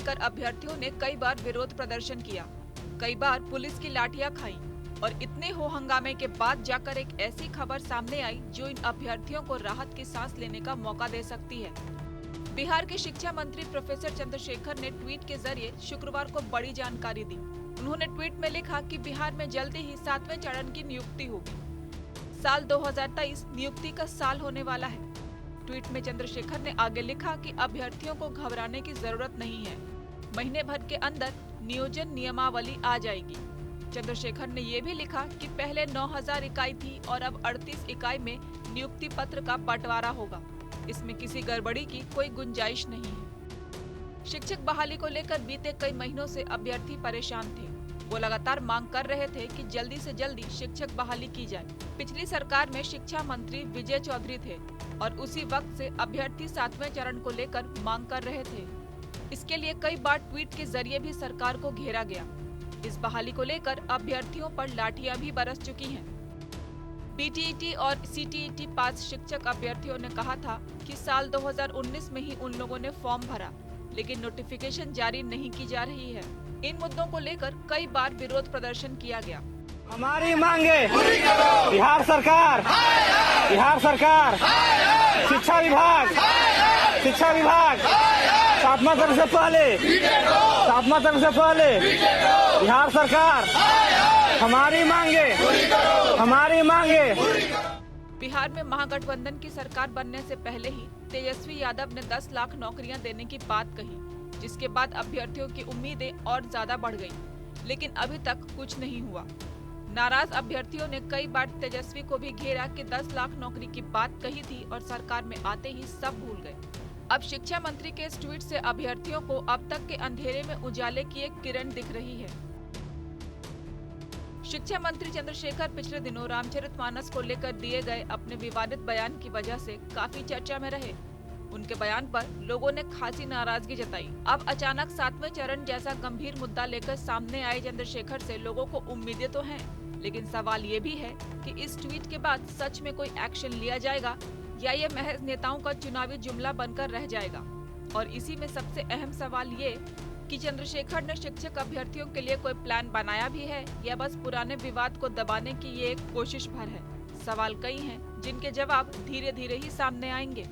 लेकर अभ्यर्थियों ने कई बार विरोध प्रदर्शन किया, कई बार पुलिस की लाठियां खाई और इतने हो हंगामे के बाद जाकर एक ऐसी खबर सामने आई जो इन अभ्यर्थियों को राहत की सांस लेने का मौका दे सकती है। बिहार के शिक्षा मंत्री प्रोफेसर चंद्रशेखर ने ट्वीट के जरिए शुक्रवार को बड़ी जानकारी दी। उन्होंने ट्वीट में लिखा कि बिहार में जल्दी ही 7वें चरण की नियुक्ति होगी। साल 2023 नियुक्ति का साल होने वाला है। ट्वीट में चंद्रशेखर ने आगे लिखा कि अभ्यर्थियों को घबराने की जरूरत नहीं है, महीने भर के अंदर नियोजन नियमावली आ जाएगी। चंद्रशेखर ने ये भी लिखा कि पहले 9000 इकाई थी और अब 38 इकाई में नियुक्ति पत्र का बंटवारा होगा। इसमें किसी गड़बड़ी की कोई गुंजाइश नहीं है। शिक्षक बहाली को लेकर बीते कई महीनों से अभ्यर्थी परेशान थे। वो लगातार मांग कर रहे थे कि जल्दी से जल्दी शिक्षक बहाली की जाए। पिछली सरकार में शिक्षा मंत्री विजय चौधरी थे और उसी वक्त से अभ्यर्थी 7वें चरण को लेकर मांग कर रहे थे। इसके लिए कई बार ट्वीट के जरिए भी सरकार को घेरा गया। इस बहाली को लेकर अभ्यर्थियों पर लाठियां भी बरस चुकी हैं। बीटीईटी और सीटीईटी पास शिक्षक अभ्यर्थियों ने कहा था कि साल 2019 में ही उन लोगों ने फॉर्म भरा, लेकिन नोटिफिकेशन जारी नहीं की जा रही है। इन मुद्दों को लेकर कई बार विरोध प्रदर्शन किया गया। हमारी मांगे बिहार सरकार, शिक्षा विभाग 7वां चरण से पहले बिहार सरकार हमारी मांगे। बिहार में महागठबंधन की सरकार बनने से पहले ही तेजस्वी यादव ने 10 लाख नौकरियां देने की बात कही, जिसके बाद अभ्यर्थियों की उम्मीदें और ज्यादा बढ़ गईं, लेकिन अभी तक कुछ नहीं हुआ। नाराज अभ्यर्थियों ने कई बार तेजस्वी को भी घेरा कि 10 लाख नौकरी की बात कही थी और सरकार में आते ही सब भूल गए। अब शिक्षा मंत्री के इस ट्वीट से अभ्यर्थियों को अब तक के अंधेरे में उजाले की एक किरण दिख रही है। शिक्षा मंत्री चंद्रशेखर पिछले दिनों रामचरितमानस को लेकर दिए गए अपने विवादित बयान की वजह से काफी चर्चा में रहे। उनके बयान पर लोगों ने खासी नाराजगी जताई। अब अचानक 7वें चरण जैसा गंभीर मुद्दा लेकर सामने आए चंद्रशेखर से लोगों को उम्मीदें तो हैं, लेकिन सवाल ये भी है कि इस ट्वीट के बाद सच में कोई एक्शन लिया जाएगा या ये महज नेताओं का चुनावी जुमला बनकर रह जाएगा। और इसी में सबसे अहम सवाल ये कि चंद्रशेखर ने शिक्षक अभ्यर्थियों के लिए कोई प्लान बनाया भी है या बस पुराने विवाद को दबाने की ये एक कोशिश भर है। सवाल कई हैं जिनके जवाब धीरे धीरे ही सामने आएंगे।